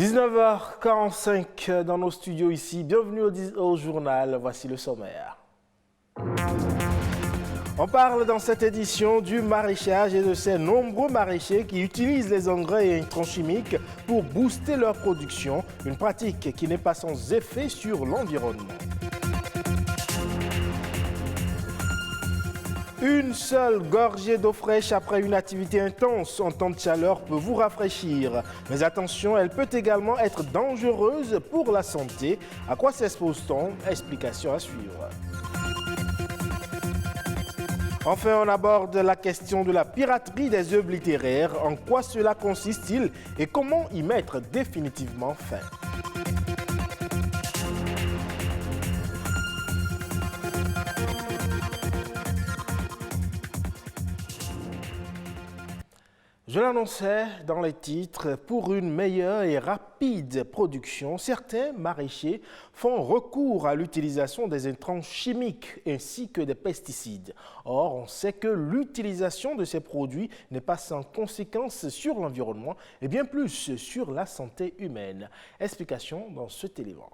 19h45 dans nos studios ici. Bienvenue au journal. Voici le sommaire. On parle dans cette édition du maraîchage et de ces nombreux maraîchers qui utilisent les engrais et intrants chimiques pour booster leur production, une pratique qui n'est pas sans effet sur l'environnement. Une seule gorgée d'eau fraîche après une activité intense en temps de chaleur peut vous rafraîchir. Mais attention, elle peut également être dangereuse pour la santé. À quoi s'expose-t-on? Explication à suivre. Enfin, on aborde la question de la piraterie des œuvres littéraires. En quoi cela consiste-t-il et comment y mettre définitivement fin? Je l'annonçais dans les titres, pour une meilleure et rapide production, certains maraîchers font recours à l'utilisation des intrants chimiques ainsi que des pesticides. Or, on sait que l'utilisation de ces produits n'est pas sans conséquences sur l'environnement et bien plus sur la santé humaine. Explication dans cet élément.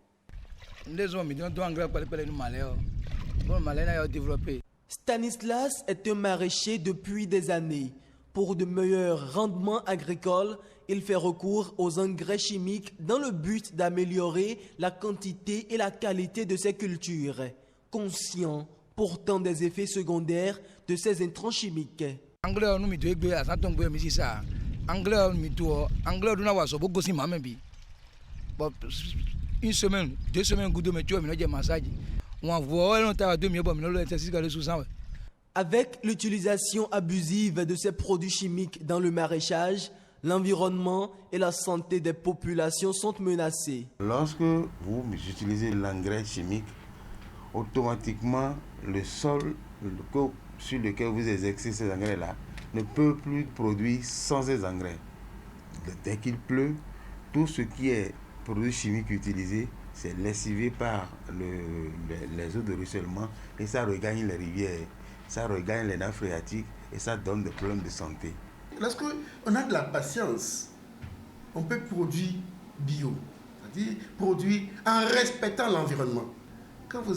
Stanislas est un maraîcher depuis des années. Pour de meilleurs rendements agricoles, il fait recours aux engrais chimiques dans le but d'améliorer la quantité et la qualité de ses cultures, conscient pourtant des effets secondaires de ces intrants chimiques. Une semaine, 2 semaines, Avec l'utilisation abusive de ces produits chimiques dans le maraîchage, l'environnement et la santé des populations sont menacés. Lorsque vous utilisez l'engrais chimique, automatiquement le sol sur lequel vous exercez ces engrais-là ne peut plus produire sans ces engrais. Dès qu'il pleut, tout ce qui est produit chimique utilisé, c'est lessivé par les eaux de ruissellement et ça regagne les rivières. Ça regagne les nappes phréatiques et ça donne des problèmes de santé. Lorsqu'on a de la patience, on peut produire bio, c'est-à-dire produire en respectant l'environnement. Quand vous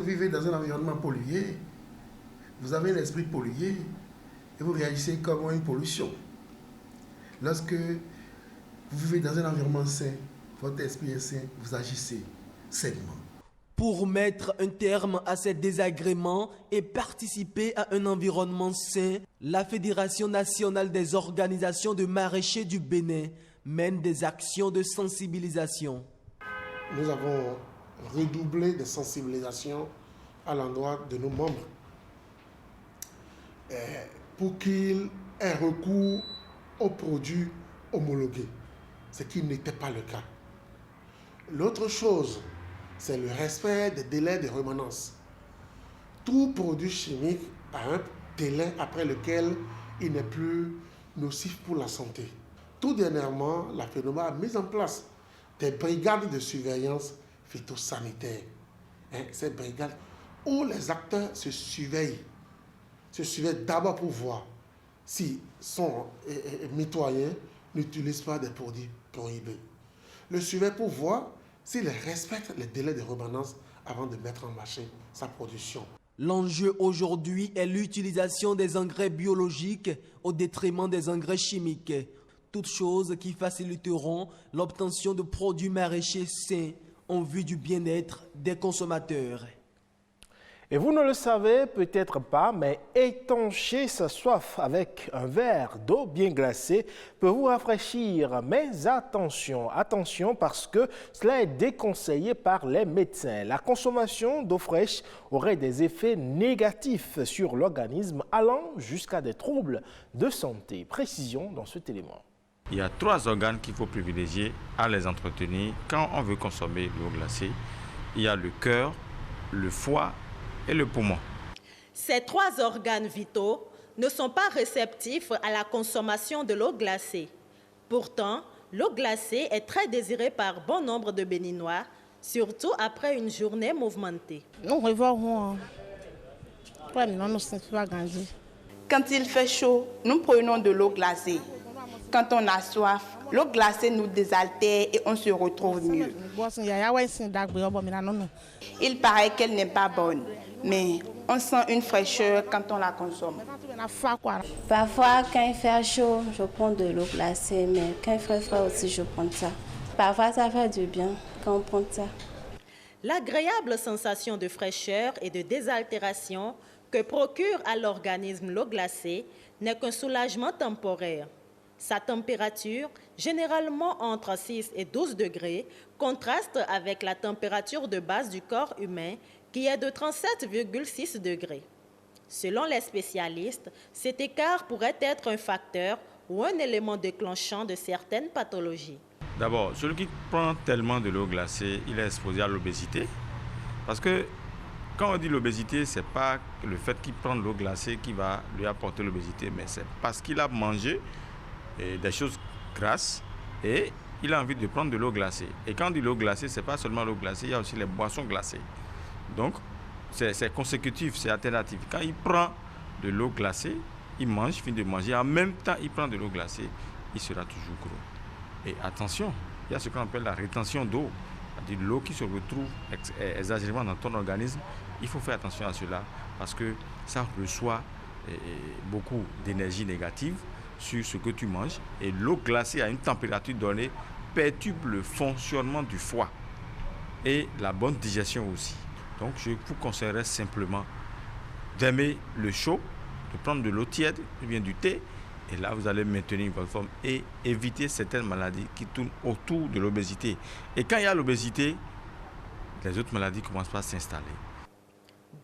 vivez dans un environnement pollué, vous avez l'esprit pollué et vous réagissez comme une pollution. Lorsque vous vivez dans un environnement sain, votre esprit est sain, vous agissez sainement. Pour mettre un terme à ces désagréments et participer à un environnement sain, la Fédération nationale des organisations de maraîchers du Bénin mène des actions de sensibilisation. Nous avons redoublé de sensibilisation à l'endroit de nos membres pour qu'ils aient recours aux produits homologués, ce qui n'était pas le cas. L'autre chose, c'est le respect des délais de rémanence. Tout produit chimique a un délai après lequel il n'est plus nocif pour la santé. Tout dernièrement, la FENOMA a mis en place des brigades de surveillance phytosanitaire. Ces brigades où les acteurs se surveillent d'abord pour voir si sont mitoyens n'utilisent pas des produits prohibés. Le surveille pour voir s'il respecte les délais de remanence avant de mettre en marché sa production. L'enjeu aujourd'hui est l'utilisation des engrais biologiques au détriment des engrais chimiques, toutes choses qui faciliteront l'obtention de produits maraîchers sains en vue du bien-être des consommateurs. Et vous ne le savez peut-être pas, mais étancher sa soif avec un verre d'eau bien glacée peut vous rafraîchir. Mais attention parce que cela est déconseillé par les médecins. La consommation d'eau fraîche aurait des effets négatifs sur l'organisme allant jusqu'à des troubles de santé. Précision dans cet élément. Il y a 3 organes qu'il faut privilégier à les entretenir quand on veut consommer l'eau glacée. Il y a le cœur, le foie et le poumon. Ces 3 organes vitaux ne sont pas réceptifs à la consommation de l'eau glacée. Pourtant, l'eau glacée est très désirée par bon nombre de Béninois, surtout après une journée mouvementée. Quand il fait chaud, nous prenons de l'eau glacée. Quand on a soif, L'eau glacée nous désaltère et on se retrouve mieux. Il paraît qu'elle n'est pas bonne, mais on sent une fraîcheur quand on la consomme. Parfois, quand il fait chaud, je prends de l'eau glacée, mais quand il fait froid aussi, je prends ça. Parfois, ça fait du bien quand on prend ça. L'agréable sensation de fraîcheur et de désaltération que procure à l'organisme l'eau glacée n'est qu'un soulagement temporaire. Sa température, généralement entre 6 et 12 degrés, contraste avec la température de base du corps humain qui est de 37,6 degrés. Selon les spécialistes, cet écart pourrait être un facteur ou un élément déclenchant de certaines pathologies. D'abord, celui qui prend tellement de l'eau glacée, il est exposé à l'obésité. Parce que quand on dit l'obésité, ce n'est pas le fait qu'il prend de l'eau glacée qui va lui apporter l'obésité, mais c'est parce qu'il a mangé des choses grasses et il a envie de prendre de l'eau glacée. Et quand on dit l'eau glacée, ce n'est pas seulement l'eau glacée, il y a aussi les boissons glacées. Donc, c'est consécutif, c'est alternatif. Quand il prend de l'eau glacée, il mange, il finit de manger, en même temps il prend de l'eau glacée, il sera toujours gros. Et attention, il y a ce qu'on appelle la rétention d'eau, c'est-à-dire l'eau qui se retrouve exagérément dans ton organisme. Il faut faire attention à cela parce que ça reçoit beaucoup d'énergie négative sur ce que tu manges. Et l'eau glacée à une température donnée perturbe le fonctionnement du foie et la bonne digestion aussi. Donc je vous conseillerais simplement d'aimer le chaud, de prendre de l'eau tiède ou bien du thé. Et là, vous allez maintenir votre forme et éviter certaines maladies qui tournent autour de l'obésité. Et quand il y a l'obésité, les autres maladies commencent à s'installer.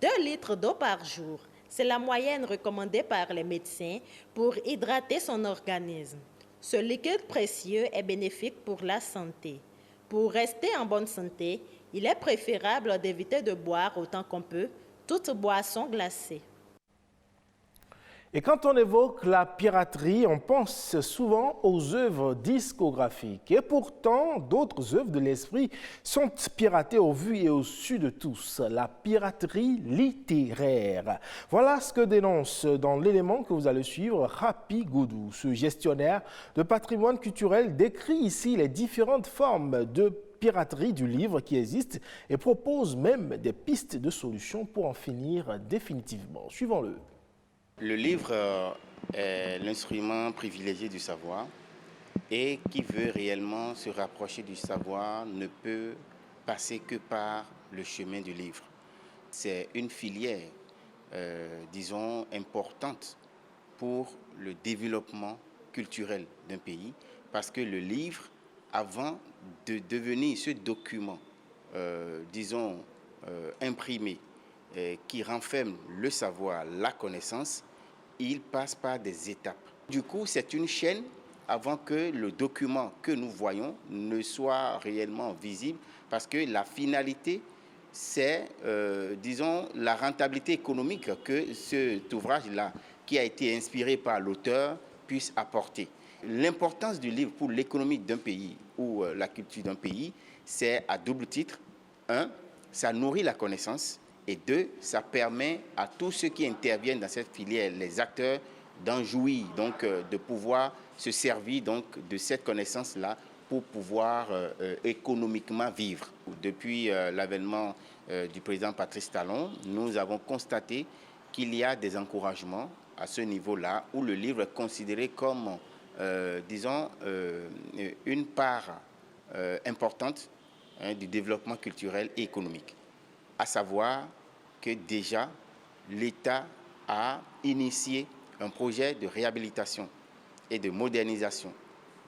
2 litres d'eau par jour, c'est la moyenne recommandée par les médecins pour hydrater son organisme. Ce liquide précieux est bénéfique pour la santé. Pour rester en bonne santé, il est préférable d'éviter de boire autant qu'on peut toute boisson glacée. Et quand on évoque la piraterie, on pense souvent aux œuvres discographiques. Et pourtant, d'autres œuvres de l'esprit sont piratées au vu et au su de tous. La piraterie littéraire. Voilà ce que dénonce dans l'élément que vous allez suivre Rapi Goudou. Ce gestionnaire de patrimoine culturel décrit ici les différentes formes de piraterie du livre qui existent et propose même des pistes de solutions pour en finir définitivement. Suivons-le. Le livre est l'instrument privilégié du savoir et qui veut réellement se rapprocher du savoir ne peut passer que par le chemin du livre. C'est une filière, disons, importante pour le développement culturel d'un pays parce que le livre, avant de devenir ce document, disons, imprimé, qui renferme le savoir, la connaissance, il passe par des étapes. Du coup, c'est une chaîne avant que le document que nous voyons ne soit réellement visible parce que la finalité, c'est, disons, la rentabilité économique que cet ouvrage-là, qui a été inspiré par l'auteur, puisse apporter. L'importance du livre pour l'économie d'un pays ou la culture d'un pays, c'est à double titre. 1, ça nourrit la connaissance. Et 2, ça permet à tous ceux qui interviennent dans cette filière, les acteurs, d'en jouir, donc de pouvoir se servir donc, de cette connaissance-là pour pouvoir économiquement vivre. Depuis l'avènement du président Patrice Talon, nous avons constaté qu'il y a des encouragements à ce niveau-là où le livre est considéré comme, disons, une part importante du développement culturel et économique. À savoir que déjà, l'État a initié un projet de réhabilitation et de modernisation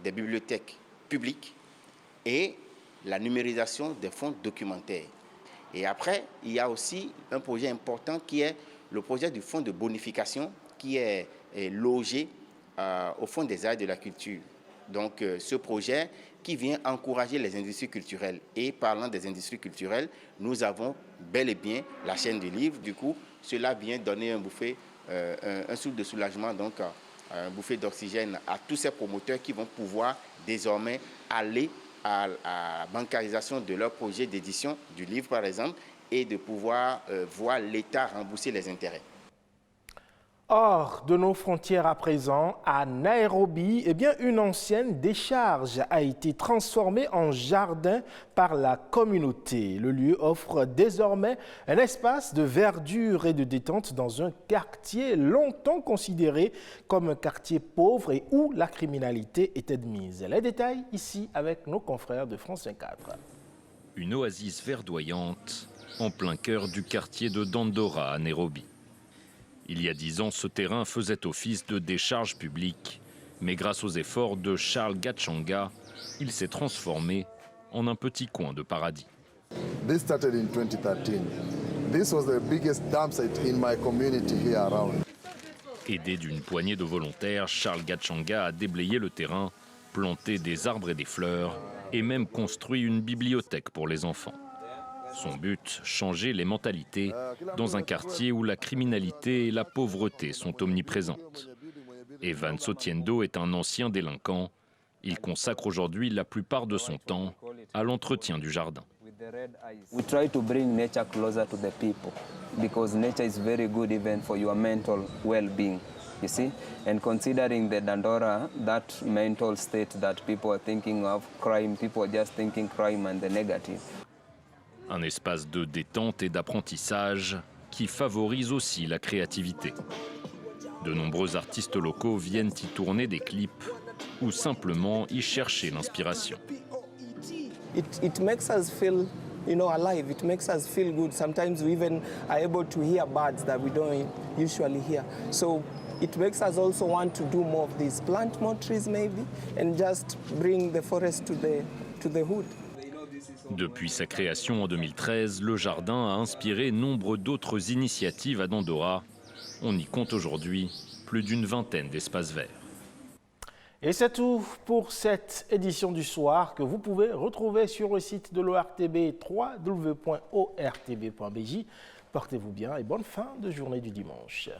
des bibliothèques publiques et la numérisation des fonds documentaires. Et après, il y a aussi un projet important qui est le projet du fonds de bonification qui est logé au Fonds des arts et de la culture. Donc, ce projet qui vient encourager les industries culturelles. Et parlant des industries culturelles, nous avons bel et bien la chaîne du livre. Du coup, cela vient donner un souffle de soulagement, donc un bouffée d'oxygène à tous ces promoteurs qui vont pouvoir désormais aller à la bancarisation de leur projet d'édition du livre, par exemple, et de pouvoir voir l'État rembourser les intérêts. Hors de nos frontières à présent, à Nairobi, une ancienne décharge a été transformée en jardin par la communauté. Le lieu offre désormais un espace de verdure et de détente dans un quartier longtemps considéré comme un quartier pauvre et où la criminalité est admise. Les détails ici avec nos confrères de France 24. Une oasis verdoyante en plein cœur du quartier de Dandora à Nairobi. Il y a 10 ans, ce terrain faisait office de décharge publique, mais grâce aux efforts de Charles Gachanga, il s'est transformé en un petit coin de paradis. This started in 2013. This was the biggest dump site in my community here around. Aidé d'une poignée de volontaires, Charles Gachanga a déblayé le terrain, planté des arbres et des fleurs et même construit une bibliothèque pour les enfants. Son but, changer les mentalités dans un quartier où la criminalité et la pauvreté sont omniprésentes. Evan Sotiendo est un ancien délinquant. Il consacre aujourd'hui la plupart de son temps à l'entretien du jardin. We try to bring nature closer to the people because nature is very good even for your mental well-being, you see. And considering the Dandora, that mental state that people are thinking of crime, people are just thinking crime and the negative. Un espace de détente et d'apprentissage qui favorise aussi la créativité. De nombreux artistes locaux viennent y tourner des clips ou simplement y chercher l'inspiration. It makes us feel, alive. It makes us feel good. Sometimes we even are able to hear birds that we don't usually hear. So it makes us also want to do more of this. Plant more trees maybe and just bring the forest to the hood. Depuis sa création en 2013, le jardin a inspiré nombre d'autres initiatives à Dandora. On y compte aujourd'hui plus d'une vingtaine d'espaces verts. Et c'est tout pour cette édition du soir que vous pouvez retrouver sur le site de l'ORTB www.ortb.bj. Portez-vous bien et bonne fin de journée du dimanche.